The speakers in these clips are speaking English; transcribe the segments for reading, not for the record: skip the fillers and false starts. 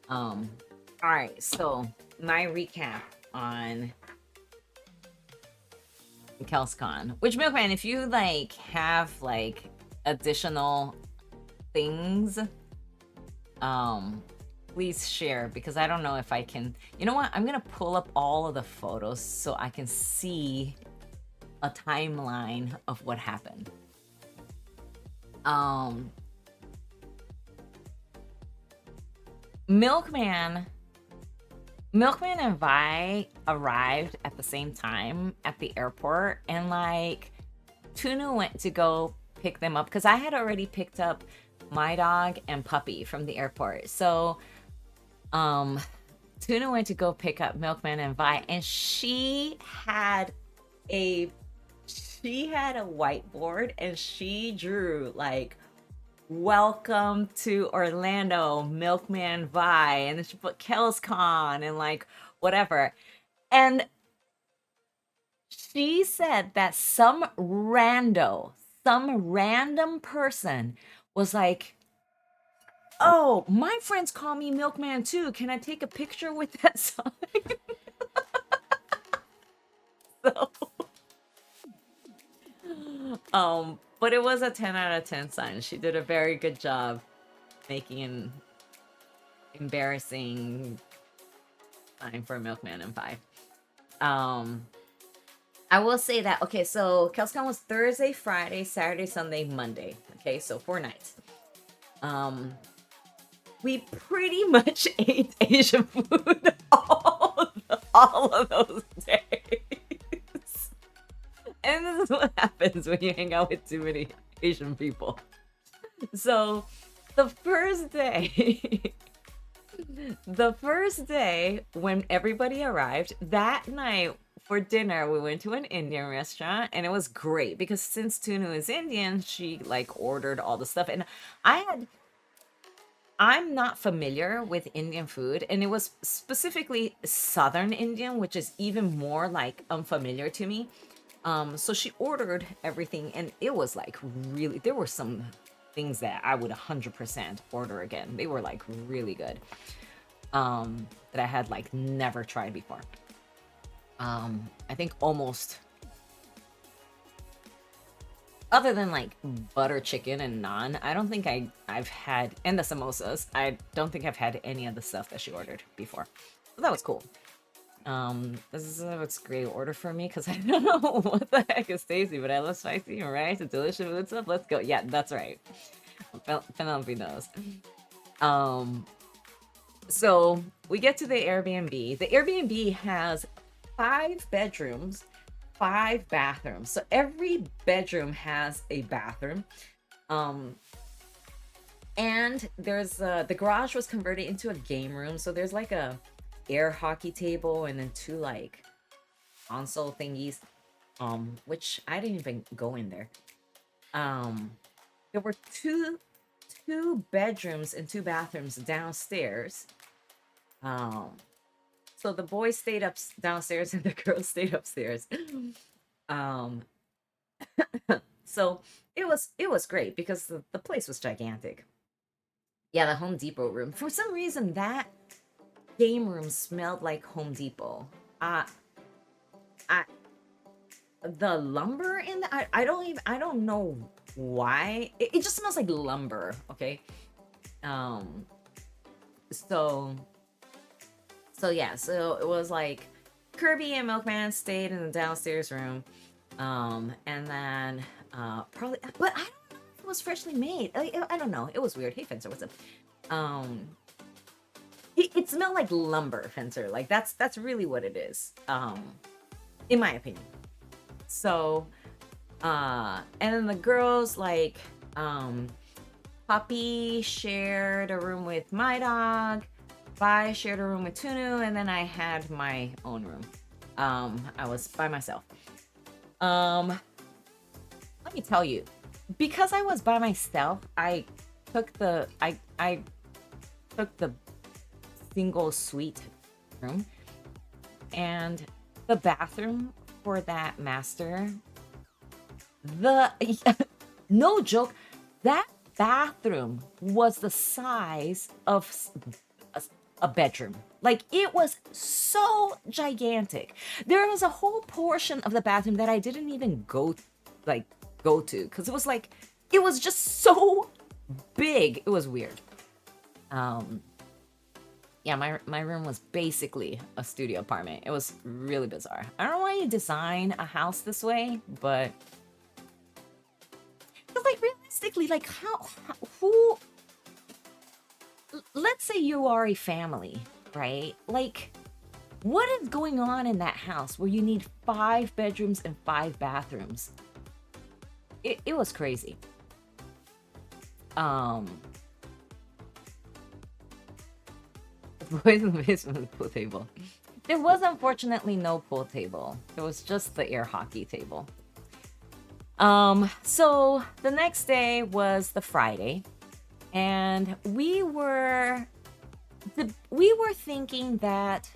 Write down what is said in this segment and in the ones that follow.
Um, all right, so my recap on KellsCon. Which Milkman, if you like have like additional things, um, please share because I don't know if I can. You know what? I'm gonna pull up all of the photos so I can see a timeline of what happened. Um, Milkman Milkman and Vi arrived at the same time at the airport, and like Tunu went to go pick them up because I had already picked up my dog and puppy from the airport. So, um, Tuna went to go pick up Milkman and Vi, and a she had a whiteboard and she drew like welcome to Orlando, Milkman Vi, and then she put KellsCon and like whatever. And she said that some random person was like, "Oh, my friends call me Milkman too. Can I take a picture with that sign?" So, but it was a 10 out of 10 sign. She did a very good job making an embarrassing sign for Milkman and Vi. I will say that, okay, so KelsCon was Thursday, Friday, Saturday, Sunday, Monday. Okay, so 4 nights. We pretty much ate Asian food all of those days. And this is what happens when you hang out with too many Asian people. So the first day, the first day when everybody arrived, that night for dinner, we went to an Indian restaurant and it was great because since Tunu is Indian, she like ordered all the stuff. And I'm not familiar with Indian food, and it was specifically Southern Indian, which is even more like unfamiliar to me. So she ordered everything, and it was like really, there were some things that I would 100% order again. They were like really good, that I had like never tried before. I think almost, other than like butter chicken and naan, I don't think I've had, and the samosas, I don't think I've had any of the stuff that she ordered before. So that was cool. This is what's great order for me because I don't know what the heck is tasty, but I love spicy and rice and delicious food stuff. Let's go. Yeah, that's right. Penelope knows. So we get to the Airbnb. The Airbnb has 5 bedrooms, 5 bathrooms. So every bedroom has a bathroom. And there's the garage was converted into a game room. So there's like a air hockey table and then 2 like console thingies. Which I didn't even go in there. There were two bedrooms and 2 bathrooms downstairs. So the boys stayed up downstairs and the girls stayed upstairs. Um, so it was great because the place was gigantic. Yeah, the Home Depot room. For some reason, that game room smelled like Home Depot. I the lumber in the I don't know why. It just smells like lumber. Okay. Um. So yeah. So it was like Kirby and Milkman stayed in the downstairs room. And then probably, but I don't know if it was freshly made. I don't know. It was weird. Hey, Fencer, what's up? Um, it smelled like lumber, Fencer. Like that's really what it is. In my opinion. So, and then the girls like, Poppy shared a room with my dog. Vi shared a room with Tunu, and then I had my own room. I was by myself. Let me tell you, because I was by myself, I took the single suite room, and the bathroom for that master, the no joke, that bathroom was the size of a bedroom. Like, it was so gigantic. There was a whole portion of the bathroom that I didn't even go to, because it was like, it was just so big. It was weird. Yeah, my room was basically a studio apartment. It was really bizarre. I don't know why you design a house this way, but like, realistically, like, who, let's say you are a family, right? Like, what is going on in that house where you need 5 bedrooms and 5 bathrooms? It was crazy. Boys in the basement of the pool table. There was unfortunately no pool table. There was just the air hockey table. So the next day was the Friday, and we were thinking that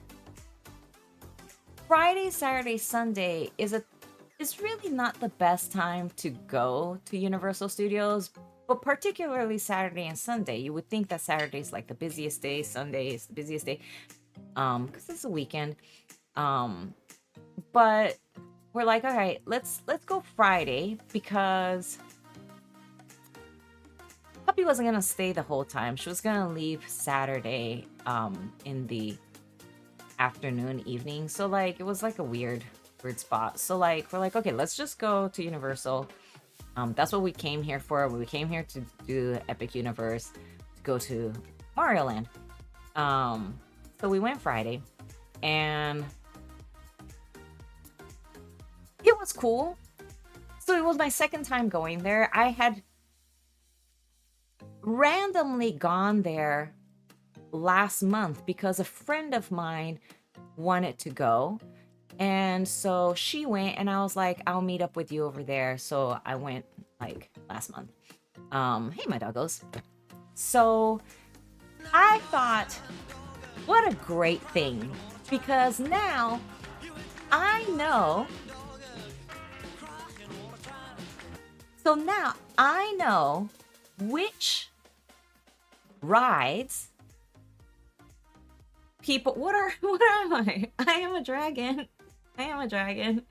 Friday, Saturday, Sunday is really not the best time to go to Universal Studios, but particularly Saturday and Sunday. You would think that Saturday is like the busiest day, Sunday is the busiest day, because it's a weekend. But we're like, all right, let's go Friday, because Puppy wasn't gonna stay the whole time. She was gonna leave Saturday in the afternoon, evening. So like, it was like a weird spot. So like, we're like, okay, let's just go to Universal. That's what we came here for. We came here to do Epic Universe, to go to Mario Land. So we went Friday, and it was cool. So it was my second time going there. I had randomly gone there last month because a friend of mine wanted to go. And so she went, and I was like, I'll meet up with you over there. So I went like last month. Hey, my doggos. So I thought, what a great thing, because now I know. So now I know which rides people. What am I? I am a dragon. I am a dragon.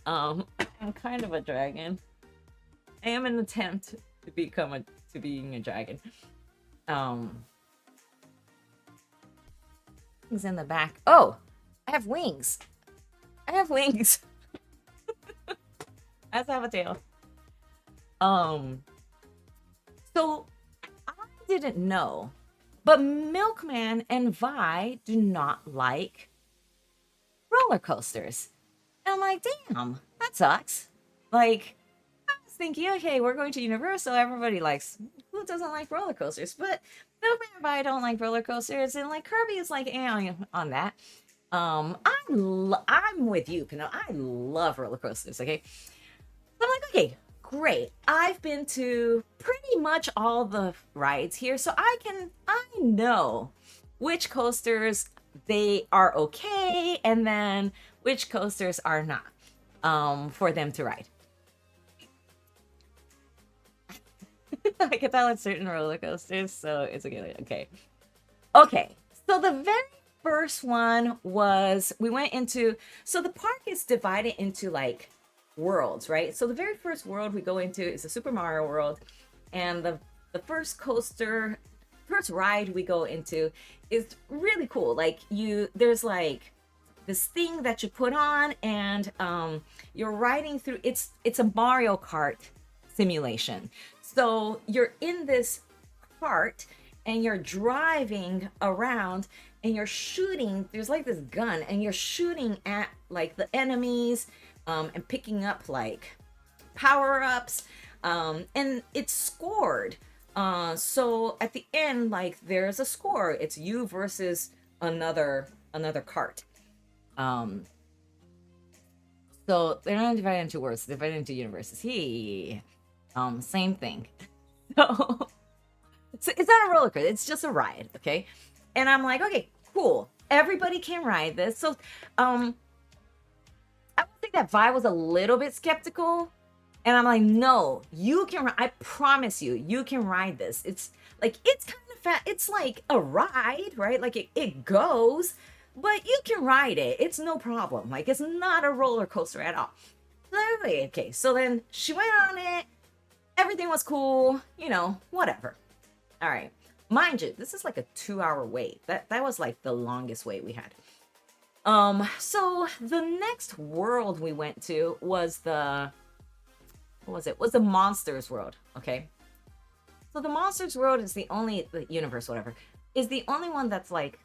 I'm kind of a dragon. I am an attempt to being a dragon. Things in the back. Oh, I have wings. I have wings. I also have a tail. So I didn't know, but Milkman and Vi do not like roller coasters. And I'm like, damn, that sucks. Like, I was thinking, okay, we're going to Universal. Everybody likes, who doesn't like roller coasters? But Milkman and Vi don't like roller coasters, and like Kirby is like, on that. I'm with you, Kano. I love roller coasters. Okay, so I'm like, okay, great. I've been to pretty much all the rides here, so I know which coasters they are okay, and then which coasters are not, for them to ride. I can tell it's certain roller coasters, so it's okay. Okay, so the very first one was, we went into, so the park is divided into like worlds, right? So the very first world we go into is the Super Mario World, and the first ride we go into is really cool. Like, there's like this thing that you put on, and you're riding through, it's a Mario Kart simulation. So you're in this cart and you're driving around, and you're shooting, there's like this gun, and you're shooting at like the enemies, and picking up like power-ups, and it's scored. So at the end, like, there's a score. It's you versus another cart. So they're not divided into worlds, they're divided into universes. Same thing. So it's not a roller coaster, it's just a ride, okay? And I'm like, okay, cool. Everybody can ride this. So I would think that Vi was a little bit skeptical. And I'm like, no, you can, I promise you, you can ride this. It's like, it's kind of it's like a ride, right? Like it goes, but you can ride it. It's no problem. Like it's not a roller coaster at all. Okay, so then she went on it. Everything was cool, whatever. All right. Mind you, this is like a 2-hour wait. That was like the longest wait we had. So the next world we went to was what was it? Was the Monsters World, okay? So the Monsters World is the universe, whatever, is the only one that's like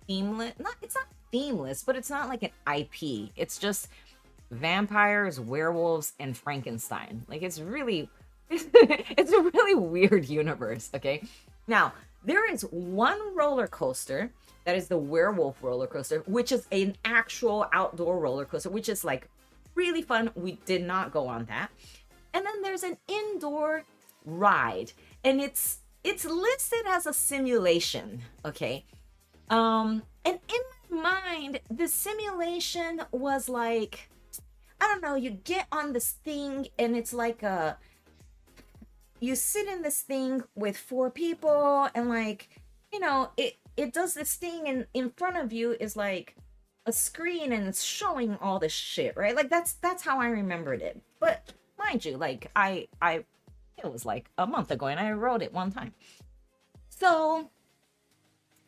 themeless. It's not themeless, but it's not like an IP. It's just vampires, werewolves, and Frankenstein. Like it's really it's a really weird universe, okay? Now, there is one roller coaster that is the werewolf roller coaster, which is an actual outdoor roller coaster, which is like really fun. We did not go on that. And then there's an indoor ride, and it's listed as a simulation, okay? And in my mind, the simulation was like, I don't know, you get on this thing and it's like you sit in this thing with 4 people, and like, it does this thing, and in front of you is like a screen, and it's showing all this shit, right? Like that's how I remembered it. But mind you, like I it was like a month ago and I wrote it one time. So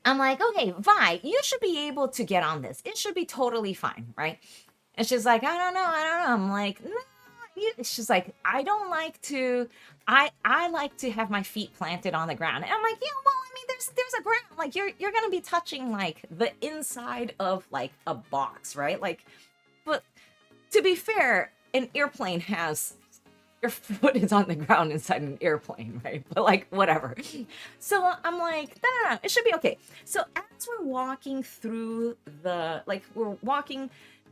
I'm like, okay, Vi, you should be able to get on this. It should be totally fine, right? And she's like, I don't know. I'm like, no. She's like, I don't like to, I like to have my feet planted on the ground. And I'm like, yeah, well, I mean, there's a ground. Like you're gonna be touching like the inside of like a box, right? Like, but to be fair, an airplane has, your foot is on the ground inside an airplane, right? But like, whatever. So I'm like, no, it should be okay. So as we're walking through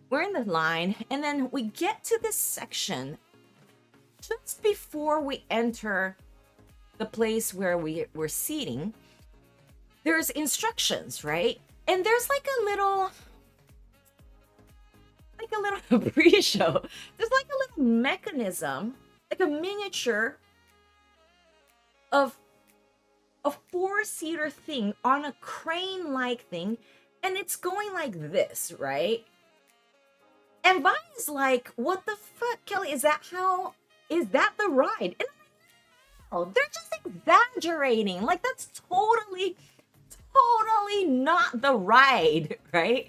we're in the line, and then we get to this section just before we enter the place where we're seating. There's instructions, right? And there's like a little pre-show. There's like a little mechanism, like a miniature of a 4-seater thing on a crane-like thing, and it's going like this, right? And Vi's like, what the fuck, Kelly? Is that the ride? And I'm like, no, they're just exaggerating. Like, that's totally not the ride, right?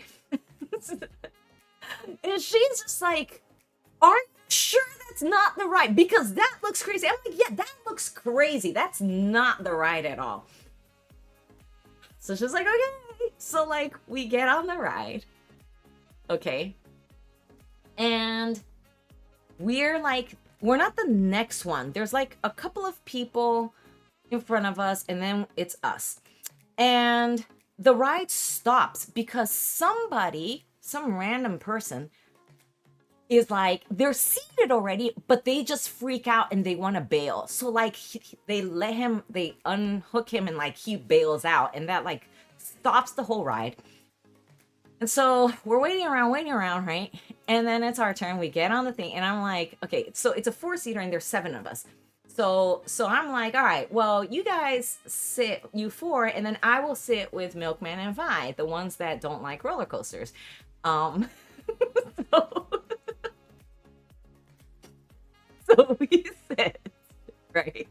And she's just like, are you sure that's not the ride? Because that looks crazy. I'm like, yeah, that looks crazy. That's not the ride at all. So she's like, okay. So, like, we get on the ride. Okay. And we're not the next one. There's like a couple of people in front of us, and then it's us. And the ride stops because some random person is like, they're seated already, but they just freak out and they want to bail. So like they unhook him, and like he bails out, and that like stops the whole ride. And so we're waiting around, right? And then it's our turn. We get on the thing, and I'm like, okay, so it's a 4-seater, and there's 7 of us. So I'm like, all right, well, you guys sit, you 4, and then I will sit with Milkman and Vi, the ones that don't like roller coasters. So, so we sit, right?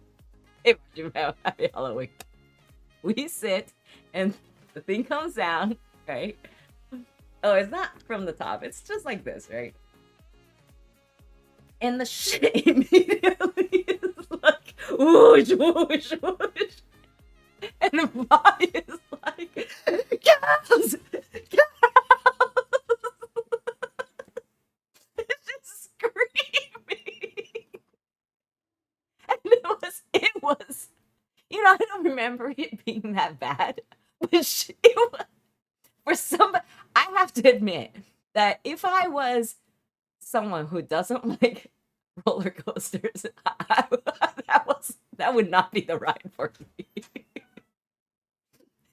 Happy Halloween. We sit, and the thing comes down, right? Oh, it's not from the top. It's just like this, right? And the shit immediately is like, whoosh, whoosh, whoosh. And the body is like, Kells! It's just screaming. And it was, I don't remember it being that bad. But it was, for somebody, I have to admit that if I was someone who doesn't like roller coasters, that would not be the ride for me.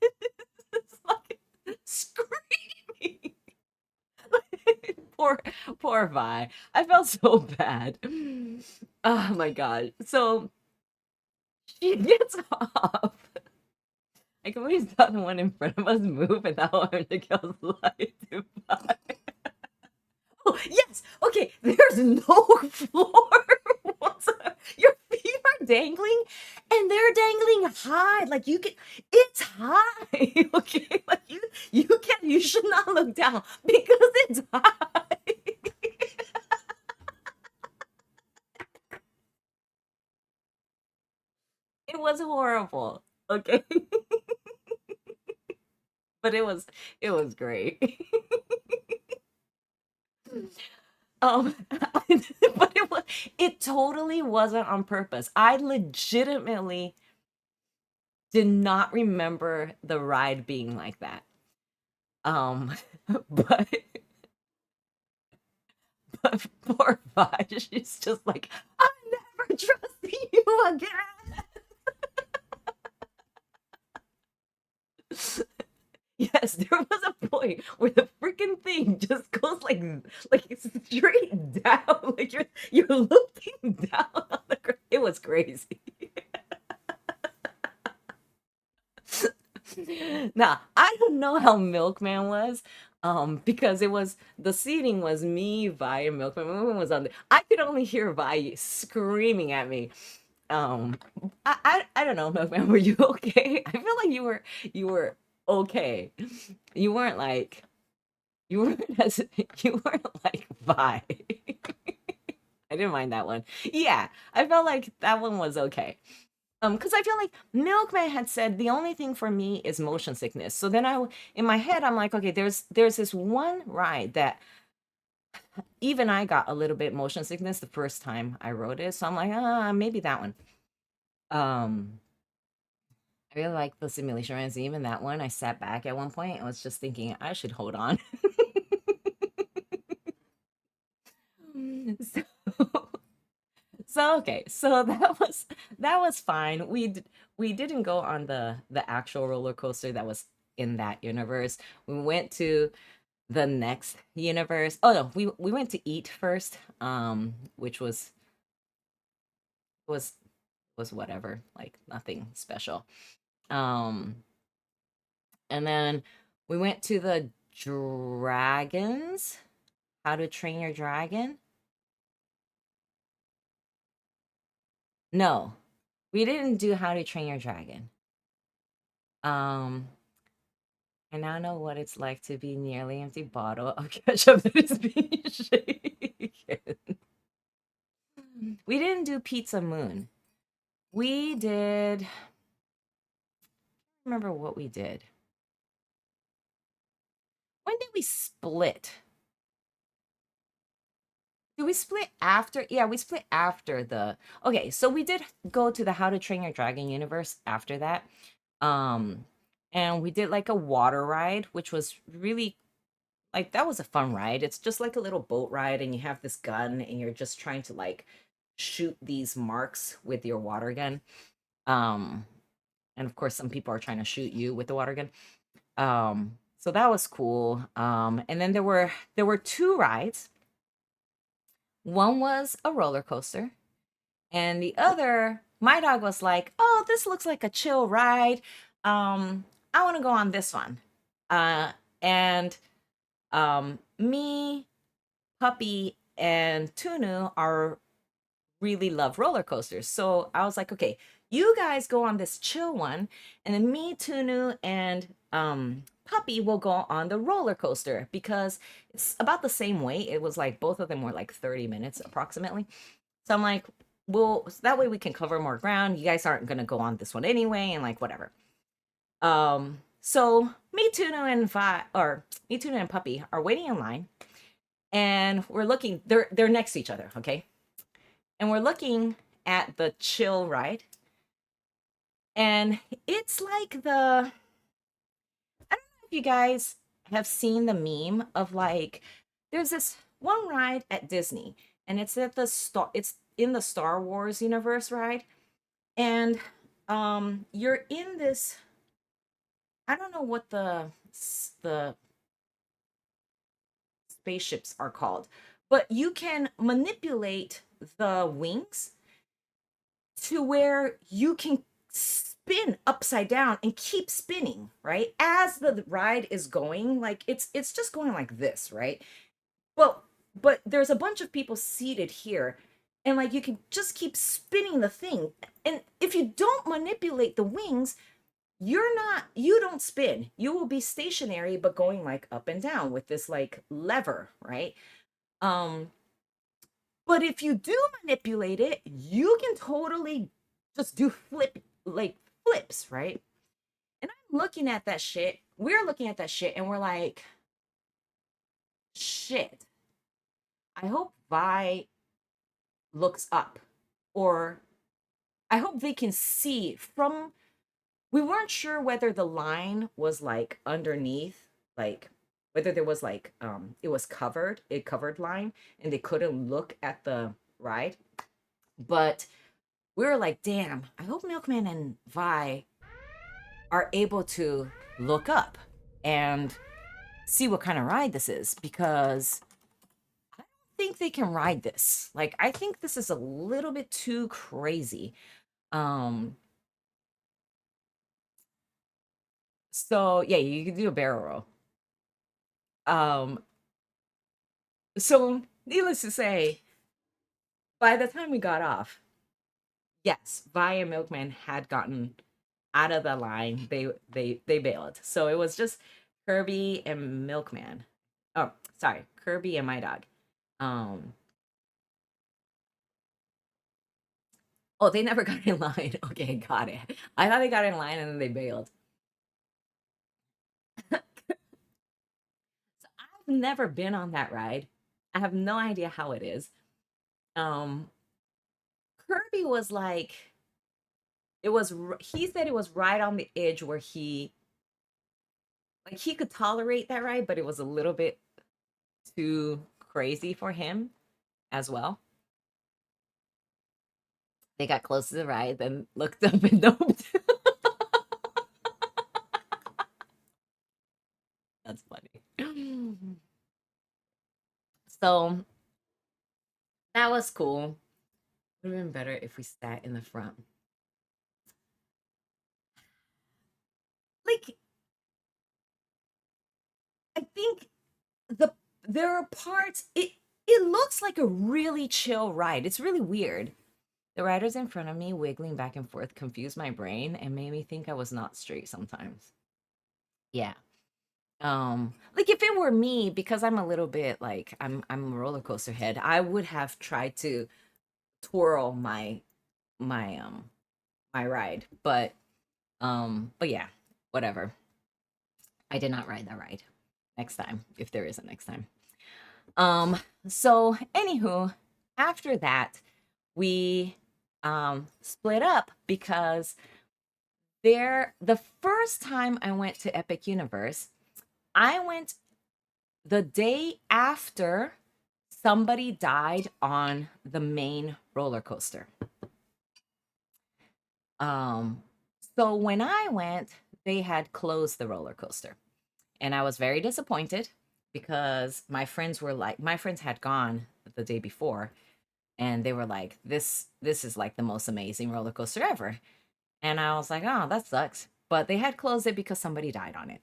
It's like screaming. Poor Vi. I felt so bad. Oh my god. So she gets off. I can always saw the one in front of us move, and now I'm the girls lie to buy. Oh, yes. Okay. There's no floor whatsoever. Your feet are dangling, and they're dangling high. Like you can, it's high. Okay. Like you can, you should not look down because it's high. It was horrible. Okay. But it was great. But it totally wasn't on purpose. I legitimately did not remember the ride being like that. Um, but but poor Vi, she's just like, I'm never trusting you again. Yes, there was a point where the freaking thing just goes like straight down, like you're looking down on the ground. It was crazy. Now, I don't know how Milkman was, because it was the seating was me, Vi, and Milkman. Milkman was on the. I could only hear Vi screaming at me. Um, I don't know, Milkman. Were you okay? I feel like you were okay. You weren't like you weren't as you weren't like Vi. I didn't mind that one. Yeah, I felt like that one was okay. Because I feel like Milkman had said the only thing for me is motion sickness. So then in my head, I'm like, okay, there's this one ride that even I got a little bit motion sickness the first time I rode it. So I'm like, maybe that one. Um, I really like the simulation rides. Even that one, I sat back at one point and was just thinking I should hold on. so, so okay, so that was fine. We didn't go on the actual roller coaster that was in that universe. We went to the next universe. Oh no, we went to eat first, which was was whatever, like nothing special. Um, and then we went to the dragons. How to Train Your Dragon? No, we didn't do How to Train Your Dragon. Um, I now know what it's like to be nearly empty bottle of ketchup that is being shaken. We didn't do Pizza Moon. We did. Remember what we did. When did we split? Did we split after? Yeah, we split after the. Okay, so we did go to the How to Train Your Dragon universe after that. Um, and we did like a water ride, which was really like that was a fun ride. It's just like a little boat ride, and you have this gun, and you're just trying to like shoot these marks with your water gun. Um, and of course, some people are trying to shoot you with the water gun. So that was cool. And then there were two rides. One was a roller coaster, and the other, my dog was like, "Oh, this looks like a chill ride. I want to go on this one." And me, Puppy, and Tunu are really love roller coasters. So I was like, okay, you guys go on this chill one, and then me, Tunu, and Puppy will go on the roller coaster because it's about the same weight. It was like both of them were like 30 minutes approximately. So I'm like, well, so that way we can cover more ground. You guys aren't gonna go on this one anyway, and like whatever. So me, Tunu, and me, Tuna, and Puppy are waiting in line, and we're looking. They're next to each other, okay? And we're looking at the chill ride, and it's like I don't know if you guys have seen the meme of like there's this one ride at Disney, and it's in the Star Wars universe ride, and you're in this. I don't know what the spaceships are called, but you can manipulate the wings to where you can spin upside down and keep spinning, right? As the ride is going, like it's just going like this, right? Well, but there's a bunch of people seated here, and like you can just keep spinning the thing. And if you don't manipulate the wings, you don't spin. You will be stationary but going like up and down with this like lever, right? Um but if you do manipulate it, you can totally just do flips, right? And I'm looking at that shit. We're looking at that shit and we're like, shit. I hope Vi looks up, or I hope they can see from. We weren't sure whether the line was like underneath, like whether there was like it was covered, a covered line, and they couldn't look at the ride. But we were like, damn, I hope Milkman and Vi are able to look up and see what kind of ride this is, because I don't think they can ride this. Like, I think this is a little bit too crazy. Um, so yeah, you can do a barrel roll. Um, so needless to say, by the time we got off, yes, Vi and Milkman had gotten out of the line. They bailed. So it was just Kirby and Milkman. Oh, sorry, Kirby and my dog. Um, oh, they never got in line. Okay, got it. I thought they got in line and then they bailed. So I've never been on that ride. I have no idea how it is. Um, Kirby was like, he said it was right on the edge where he could tolerate that ride, but it was a little bit too crazy for him as well. They got close to the ride, then looked up and noped. That's funny. So that was cool. Would have been better if we sat in the front. Like, I think the there are parts, it looks like a really chill ride. It's really weird. The riders in front of me wiggling back and forth confused my brain and made me think I was not straight sometimes. Yeah. Like if it were me, because I'm a little bit like I'm a roller coaster head, I would have tried to twirl my my ride. But yeah, whatever. I did not ride that ride. Next time, if there is a next time. Um, so anywho, after that, we split up because the first time I went to Epic Universe, I went the day after somebody died on the main roller coaster. Um, so when I went, they had closed the roller coaster. And I was very disappointed because my friends had gone the day before and they were like, this is like the most amazing roller coaster ever. And I was like, oh, that sucks. But they had closed it because somebody died on it.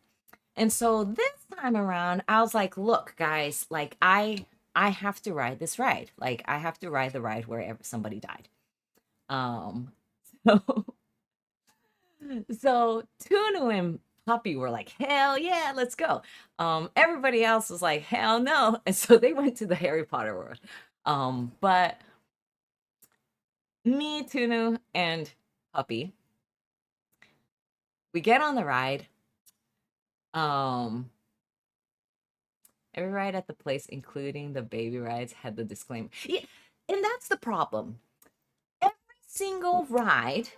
And so this time around, I was like, look, guys, like I have to ride this ride. Like I have to ride the ride wherever somebody died. Um so so Tunu and Puppy were like, hell yeah, let's go. Everybody else was like, hell no. And so they went to the Harry Potter world. But me, Tunu, and Puppy, we get on the ride. Um, every ride at the place, including the baby rides, had the disclaimer. Yeah, and that's the problem. Every single ride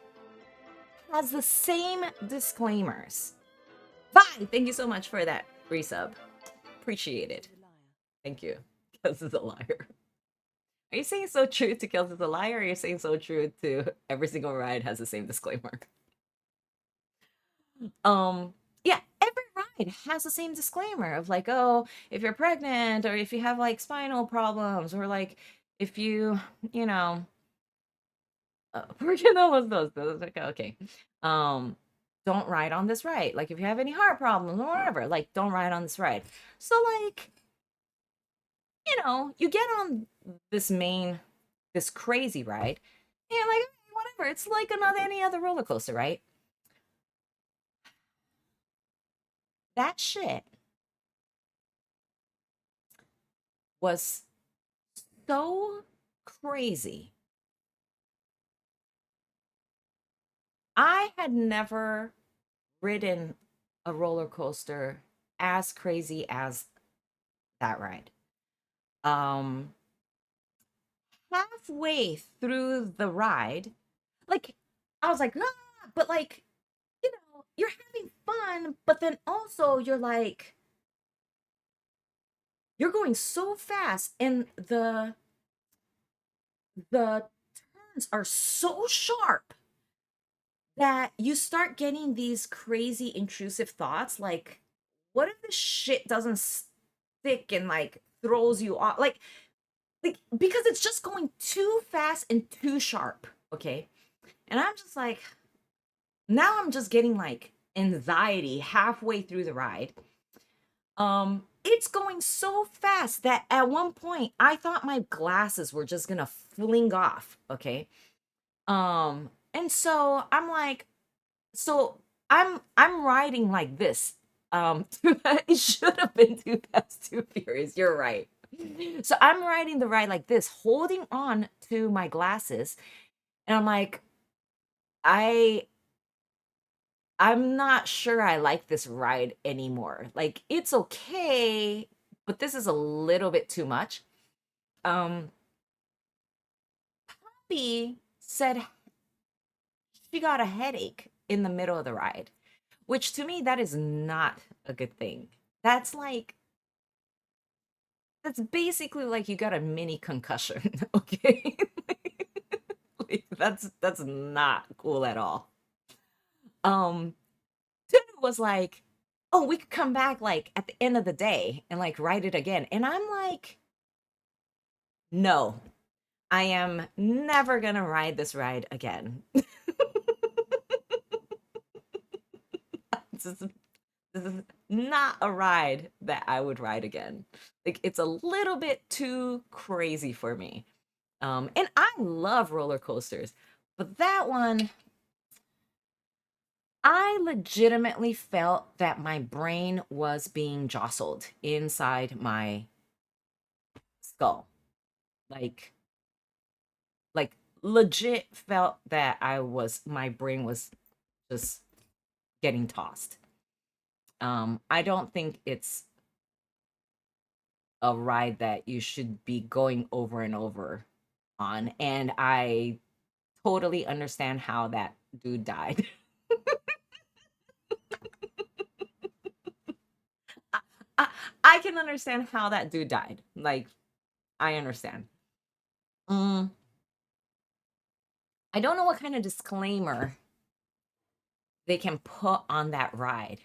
has the same disclaimers. Bye. Thank you so much for that resub. Appreciate it. Thank you. Kels is a liar. Are you saying so true to Kels is a liar, or are you saying so true to every single ride has the same disclaimer? Um, yeah, every ride has the same disclaimer of like, oh, if you're pregnant or if you have like spinal problems or like if you know, ¿Por qué no los dos? Like, okay. Um, don't ride on this ride. Like, if you have any heart problems or whatever, like, don't ride on this ride. So, like, you get on this crazy ride, and like, whatever. It's like another any other roller coaster, right? That shit was so crazy. I had never ridden a roller coaster as crazy as that ride. Um, Halfway through the ride, like I was like, ah, but like, you're having fun, but then also you're like, you're going so fast, and the turns are so sharp that you start getting these crazy intrusive thoughts like, what if this shit doesn't stick and like throws you off? Like because it's just going too fast and too sharp, okay? And I'm just like, now I'm just getting like anxiety halfway through the ride. It's going so fast that at one point I thought my glasses were just gonna fling off, okay? And so I'm like, so I'm riding like this. It should have been Too Fast, Too Furious. You're right. So I'm riding the ride like this, holding on to my glasses, and I'm like, I I'm not sure I like this ride anymore. Like it's okay, but this is a little bit too much. Um, Poppy said she got a headache in the middle of the ride, which to me that is not a good thing. That's like that's basically like you got a mini concussion, okay? Like, that's not cool at all. Um, Tuna was like, "Oh, we could come back like at the end of the day and like ride it again." And I'm like, "No, I am never gonna ride this ride again. this is this is not a ride that I would ride again. Like it's a little bit too crazy for me." And I love roller coasters, but that one, I legitimately felt that my brain was being jostled inside my skull. Like, like legit felt that my brain was just getting tossed. I don't think it's a ride that you should be going over and over on. And I totally understand how that dude died. I, I, I can understand how that dude died. Like, I understand. Mm, I don't know what kind of disclaimer they can put on that ride.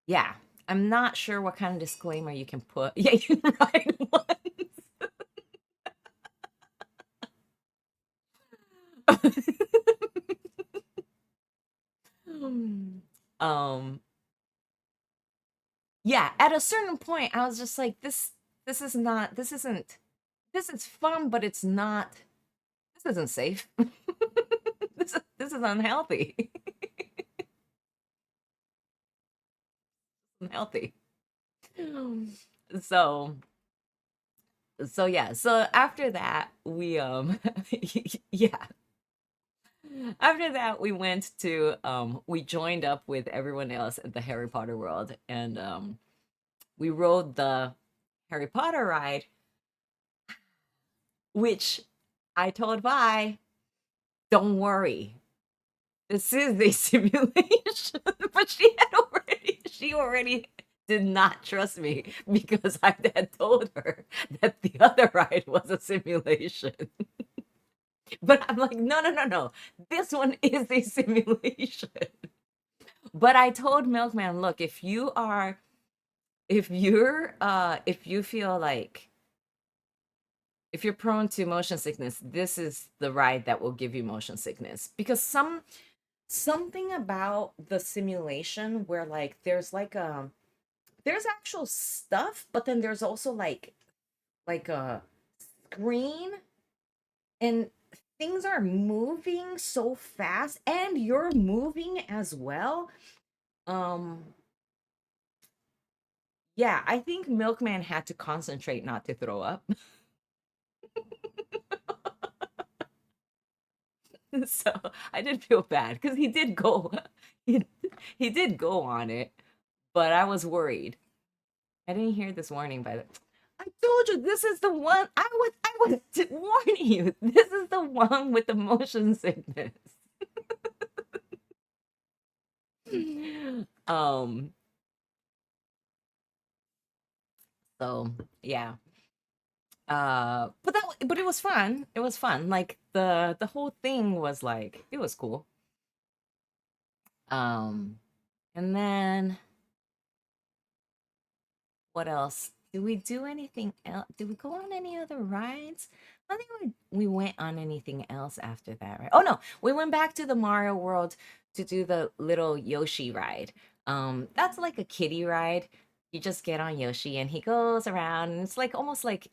Yeah, I'm not sure what kind of disclaimer you can put. Yeah, you ride once. um, yeah, at a certain point, I was just like, this is fun, but it's not, this isn't safe. This is unhealthy. Unhealthy. So, so yeah, so after that, yeah, after that, we joined up with everyone else at the Harry Potter world, and we rode the Harry Potter ride, which I told Vi, don't worry, this is a simulation. But she already did not trust me because I had told her that the other ride was a simulation. But I'm like, no, no, no, no. This one is a simulation. But I told Milkman, look, if you're, if you feel like if you're prone to motion sickness, this is the ride that will give you motion sickness, because something about the simulation where like there's actual stuff, but then there's also like a screen, and things are moving so fast and you're moving as well. Um yeah, I think Milkman had to concentrate not to throw up. So I did feel bad because he did go he, he did go on it, but I was worried. I didn't hear this warning by the I told you this is the one I was warning you. This is the one with the motion sickness. um so yeah. But it was fun. It was fun. Like the whole thing was like it was cool. Um and then what else? Did we do anything else? Did we go on any other rides? I think we went on anything else after that, right? Oh no, we went back to the Mario World to do the little Yoshi ride. That's like a kiddie ride. You just get on Yoshi and he goes around, and it's like almost like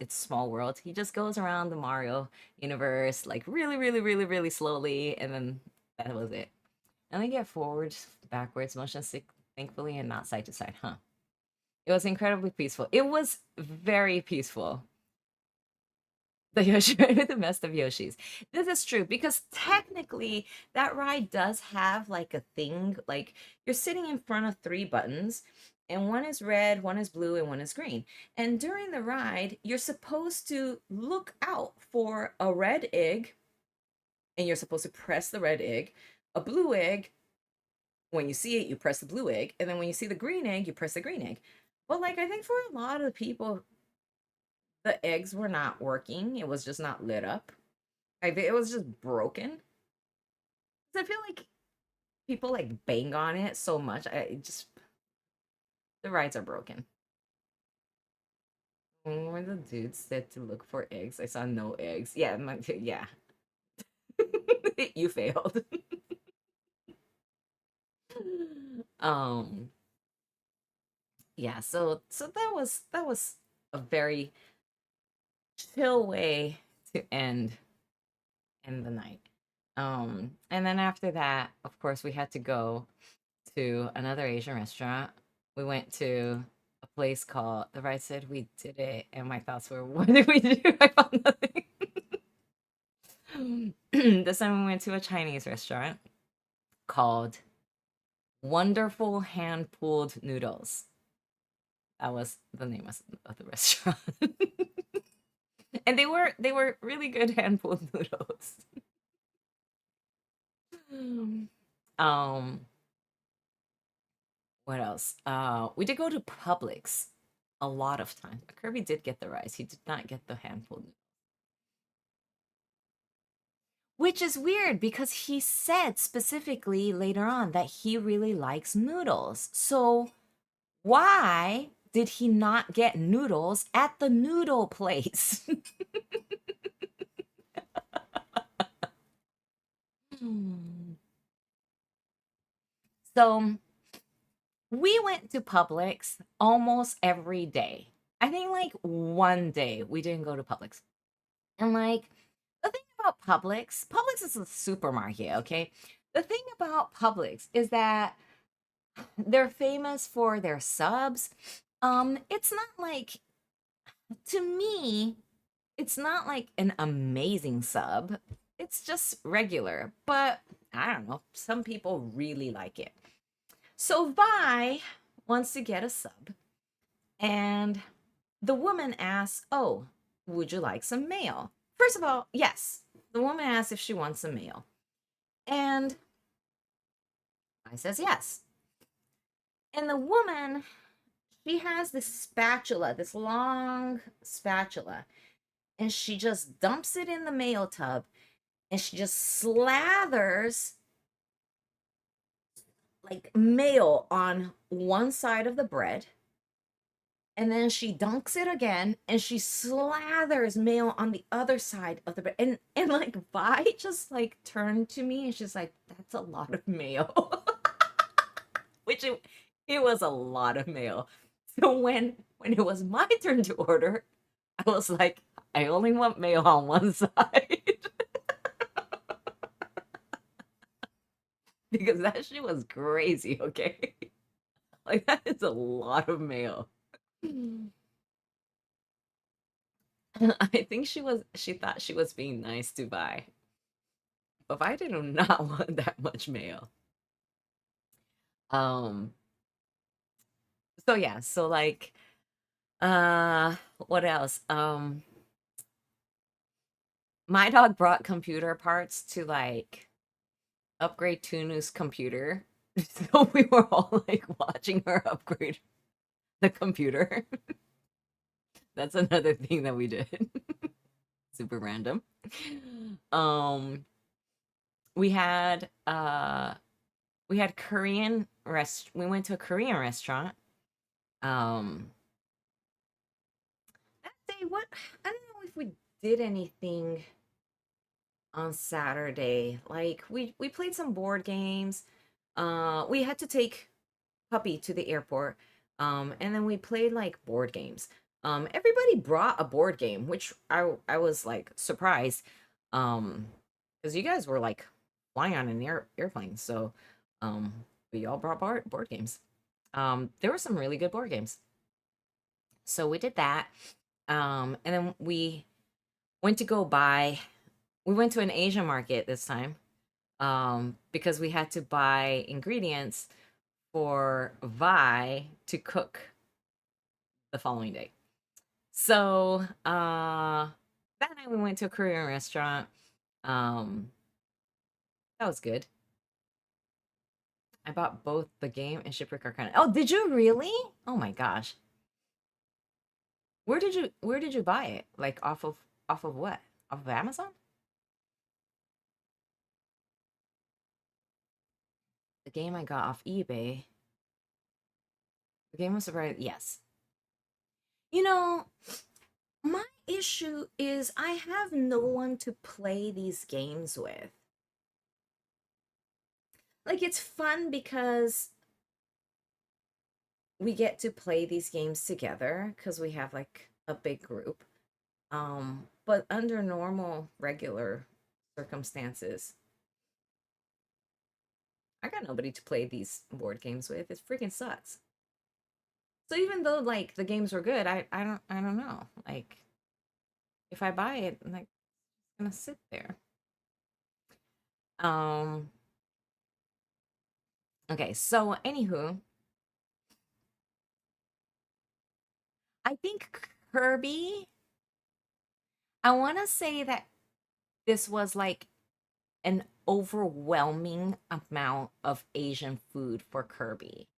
it's Small World. He just goes around the Mario universe like really, really, really, really slowly, and then that was it. And they get forwards, backwards, motion sick, thankfully, and not side to side, huh? It was incredibly peaceful. It was very peaceful. The Yoshi with the best of Yoshis. This is true because technically that ride does have like a thing. Like you're sitting in front of three buttons, and one is red, one is blue, and one is green. And during the ride, you're supposed to look out for a red egg, and you're supposed to press the red egg, a blue egg. When you see it, you press the blue egg, and then when you see the green egg, you press the green egg. But like I think for a lot of the people, the eggs were not working. It was just not lit up. Like it was just broken. I feel like people like bang on it so much. I just the rides are broken. When the dude said to look for eggs, I saw no eggs. Yeah, yeah. You failed. um yeah, so that was a very chill way to end the night. And then after that, of course, we had to go to another Asian restaurant. We went to a place called the right said we did it, and my thoughts were, what did we do? I found nothing. This time we went to a Chinese restaurant called Wonderful Hand Pulled Noodles. That was the name of the restaurant. And they were really good hand pulled noodles. um what else? We did go to Publix a lot of times. Kirby did get the rice. He did not get the hand pulled. Which is weird because he said specifically later on that he really likes noodles. So why did he not get noodles at the noodle place? So we went to Publix almost every day. I think like one day we didn't go to Publix. And like the thing about Publix is a supermarket, okay? The thing about Publix is that they're famous for their subs. It's not like to me, it's not like an amazing sub. It's just regular, but I don't know. Some people really like it. So Vi wants to get a sub, and the woman asks, "Oh, would you like some mayo?" First of all, yes. The woman asks if she wants some mayo, and I says yes. And the woman, she has this spatula, this long spatula, and she just dumps it in the mayo tub, and she just slathers like mayo on one side of the bread, And then she dunks it again and she slathers mayo on the other side of the bread. And like Vi just like turned to me and she's like, that's a lot of mayo. Which it was a lot of mayo. So when it was my turn to order, I was like, I only want mayo on one side. Because that shit was crazy, okay? Like that is a lot of mayo. I think she thought she was being nice to buy. But I did not want that much mayo. Um so yeah, so like what else? My dog brought computer parts to like upgrade Tunu's computer. So we were all like watching her upgrade the computer. That's another thing that we did. Super random. Um we had uh we had Korean rest we went to a Korean restaurant. Um that day what I don't know if we did anything on Saturday. Like we played some board games. We had to take puppy to the airport. And then we played like board games. Everybody brought a board game, which I was like surprised. Because you guys were like flying on an airplane, so um, we all brought board games. There were some really good board games, so we did that. And then we went to go buy. We went to an Asian market this time. Because we had to buy ingredients for Vi to cook the following day. So that night we went to a Korean restaurant. Um, that was good. I bought both the game and Shipwreck Arcana. Oh, did you really? Oh my gosh. Where did you buy it? Like off of what? Off of Amazon? The game I got off eBay. The game was surprised. Yes. You know, my issue is I have no one to play these games with. Like it's fun because we get to play these games together because we have like a big group. But under normal, regular circumstances, I got nobody to play these board games with. It freaking sucks. So even though like the games were good, I don't know. Like if I buy it, I'm like it's gonna sit there. Um okay, so anywho, I think Kirby, I wanna say that this was like an overwhelming amount of Asian food for Kirby.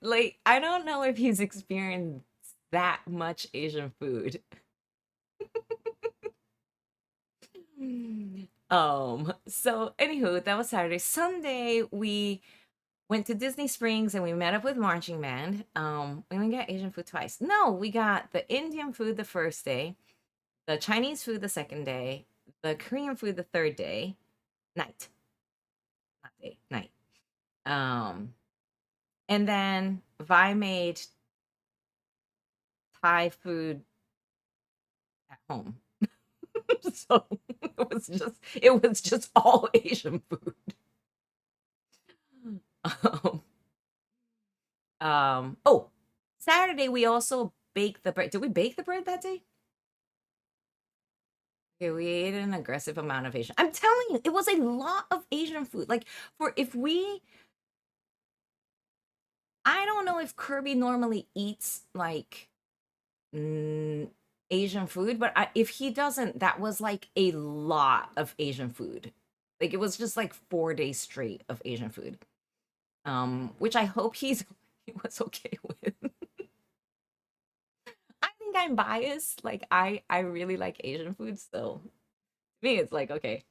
Like I don't know if he's experienced that much Asian food. So anywho, that was Saturday. Sunday we went to Disney Springs and we met up with marching band. We didn't get Asian food twice. No, we got the Indian food the first day, the Chinese food the second day, the Korean food the third day, night, not day, night. Um, and then Vi made Thai food at home. So it was just all Asian food. Um, oh, Saturday we also baked the bread. Did we bake the bread that day? Okay, we ate an aggressive amount of Asian. I'm telling you, it was a lot of Asian food. Like for if we I don't know if Kirby normally eats like mm, Asian food, but if he doesn't, that was like a lot of Asian food. Like it was just like 4 days straight of Asian food. Which I hope he was okay with. I think I'm biased. Like I really like Asian food, so to me it's like okay.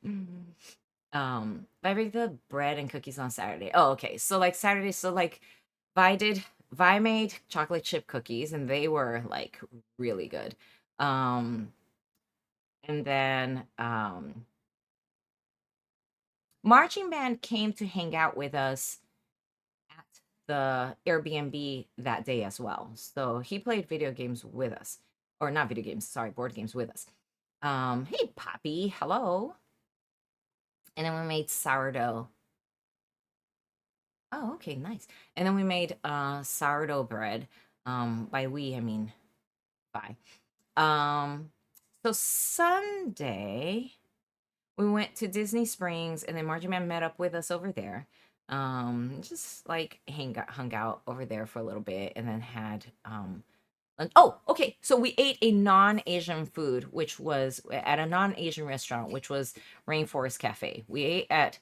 I baked the bread and cookies on Saturday. Oh, okay. So like Saturday, so like Vi did Vi made chocolate chip cookies and they were like really good. Um, and then marching band came to hang out with us at the Airbnb that day as well. So he played video games with us. Or not video games, sorry, board games with us. Hey Poppy, hello. And then we made sourdough. Oh, okay, nice. And then we made sourdough bread. By we I mean by. Um so Sunday we went to Disney Springs and then Margie Man met up with us over there. Just like hung out over there for a little bit and then had lunch. Oh, okay. So we ate a non-Asian food, which was at a non-Asian restaurant, which was Rainforest Cafe. We ate at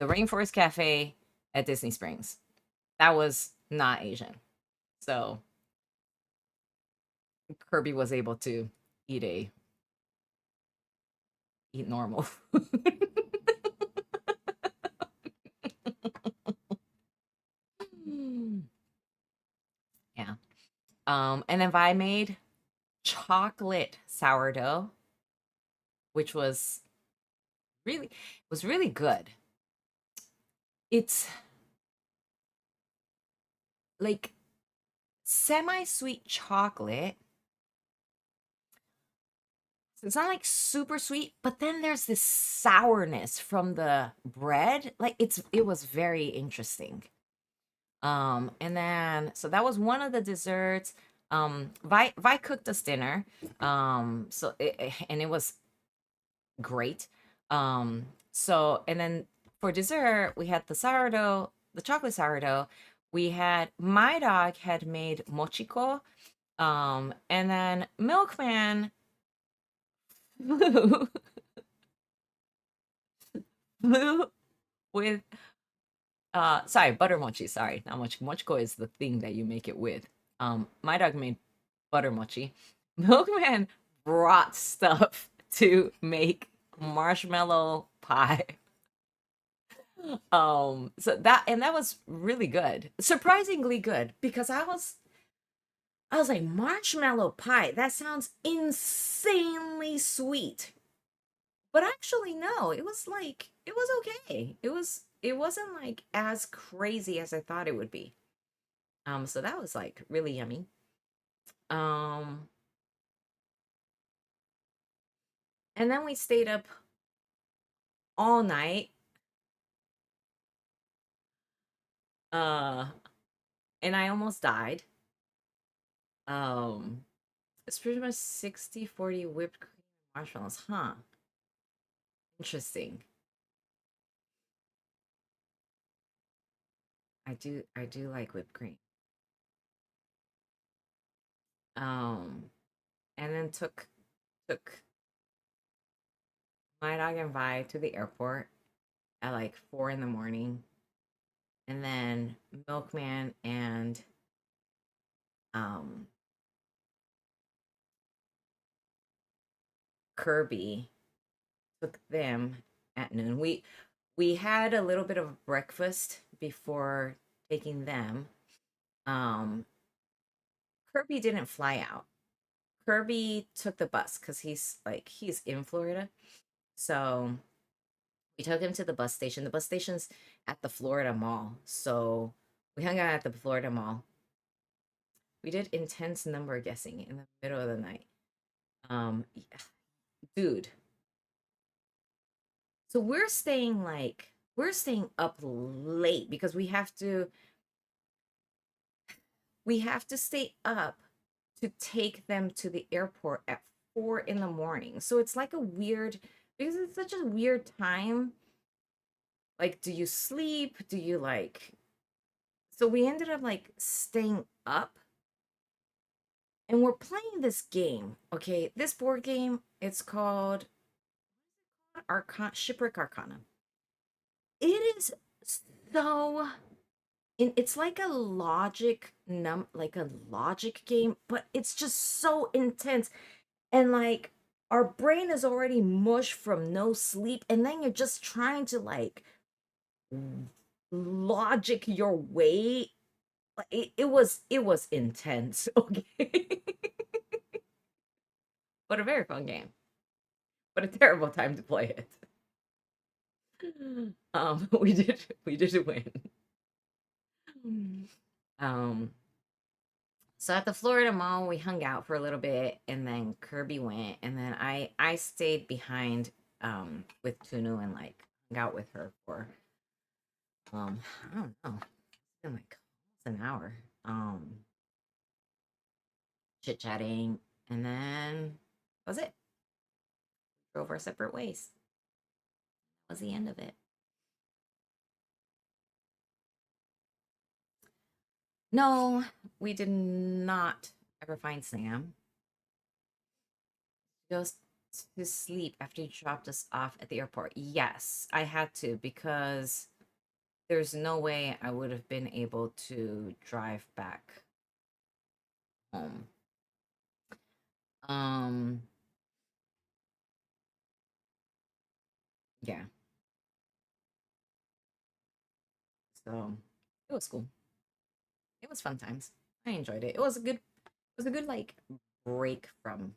the Rainforest Cafe at Disney Springs. That was not Asian. So Kirby was able to eat a eat normal. Yeah. And then Vi made chocolate sourdough, which was really good. It's like semi-sweet chocolate. So it's not like super sweet, but then there's this sourness from the bread. Like it was very interesting. And then so that was one of the desserts. Vi cooked us dinner. And it was great. So and then for dessert, we had the sourdough, the chocolate sourdough. We had my dog had made mochiko. And then Milkman flew, flew with sorry, butter mochi, sorry, not mochi. Mochiko is the thing that you make it with. My dog made butter mochi. Milkman brought stuff to make marshmallow pie. So that was really good. Surprisingly good because I was like marshmallow pie. That sounds insanely sweet. But actually no, it was okay. It wasn't like as crazy as I thought it would be. So that was like really yummy. Um and then we stayed up all night. Uh and I almost died. Um it's pretty much 60-40 whipped cream and marshmallows, huh? Interesting. I do like whipped cream. Um and then took my dog and Vi to the airport at like 4 in the morning. And then Milkman and um Kirby took them at noon. We had a little bit of breakfast before taking them. Um Kirby didn't fly out. Kirby took the bus because he's in Florida. So we took him to the bus station. The bus station's at the Florida Mall. So we hung out at the Florida Mall. We did intense number guessing in the middle of the night. Yeah, dude. So we're staying up late because we have to stay up to take them to the airport at 4 in the morning. So it's like a weird because it's such a weird time. Like, do you sleep? Do you like so we ended up like staying up and we're playing this game. Okay, this board game, it's called Shipwreck Arcana. It is so it's like a logic game, but it's just so intense. And like our brain is already mush from no sleep, and then you're just trying to like logic your way. It was intense. Okay. But a very fun game, but a terrible time to play it. We did win. um so at the Florida Mall we hung out for a little bit, and then Kirby went, and then I stayed behind with Tunu and like hung out with her for I don't know, it's been like almost an hour, chit chatting, and then that was it. Drove our separate ways. That was the end of it. No, we did not ever find Sam. He goes to sleep after he dropped us off at the airport. Yes, I had to, because there's no way I would have been able to drive back home. Um, yeah. So it was cool. It was fun times. I enjoyed it. It was a good like break from.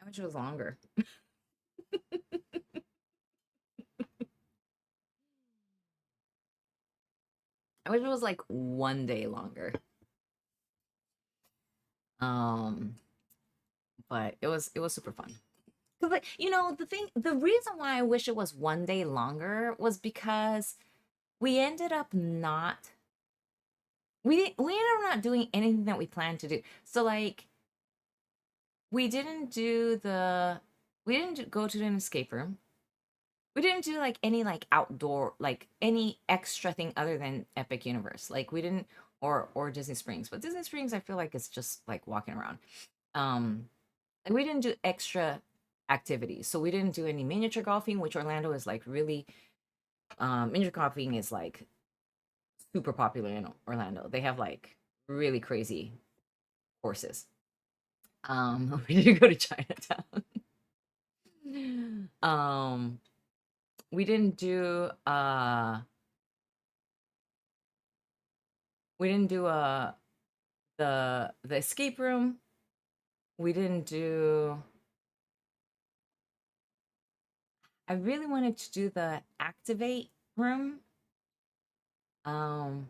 I wish it was longer. I wish it was like one day longer. Um, but it was super fun. 'Cause, like, the reason why I wish it was one day longer was because we ended up not we ended up not doing anything that we planned to do. So like we didn't do the we didn't go to an escape room. We didn't do like any like outdoor like any extra thing other than Epic Universe. Like we didn't, or Disney Springs. But Disney Springs I feel like it's just like walking around. Um and we didn't do extra activities. So we didn't do any miniature golfing, which Orlando is like really miniature golfing is like super popular in Orlando. They have like really crazy courses. We didn't go to Chinatown. um we didn't do the escape room. We didn't do I really wanted to do the activate room. Um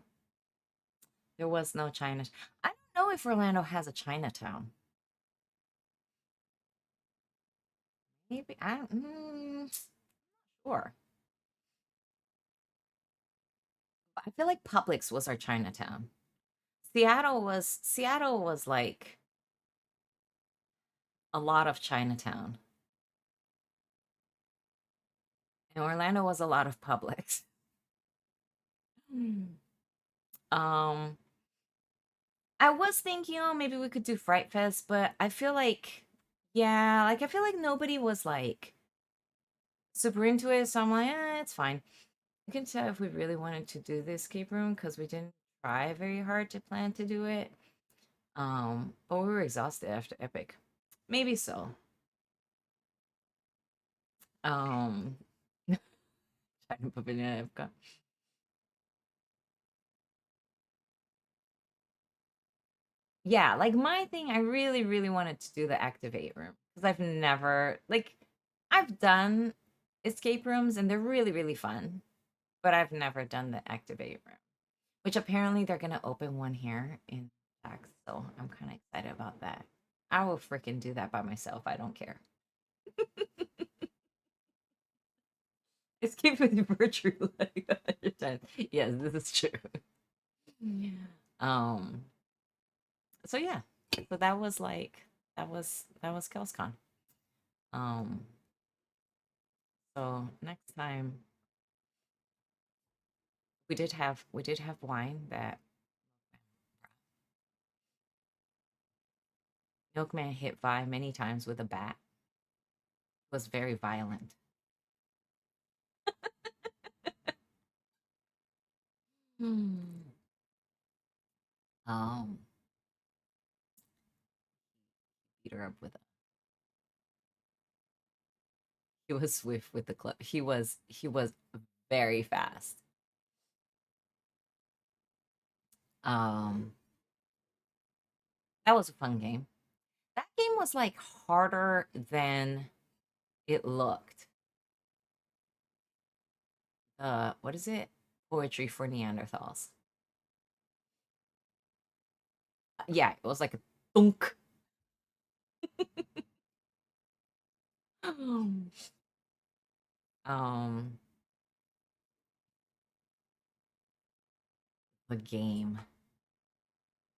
there was no China. I don't know if Orlando has a Chinatown. Maybe I don't sure. I feel like Publix was our Chinatown. Seattle was like a lot of Chinatown. And Orlando was a lot of Publix. Hmm. Um, I was thinking, oh, maybe we could do Fright Fest, but I feel like, yeah, like I feel like nobody was like super into it. So I'm like, it's fine. You can tell if we really wanted to do the escape room because we didn't try very hard to plan to do it. But we were exhausted after Epic. Maybe so. Um, China Pavilion at Epcot. Yeah, like my thing, I really, really wanted to do the activate room because I've never like I've done escape rooms and they're really, really fun, but I've never done the activate room, which apparently they're gonna open one here in Jax, so I'm kind of excited about that. I will freaking do that by myself. I don't care. Escape with virtue like 100 times. Yes, this is true. Yeah. So yeah. So that was KellsCon. Um so next time we did have wine that Milkman hit Vi many times with a bat. Was very violent. Hmm. Um, beat her up with a. He was swift with the club. He was very fast. Um, that was a fun game. That game was like harder than it looked. What is it? Poetry for Neanderthals. Yeah, it was like a thunk. um, the game.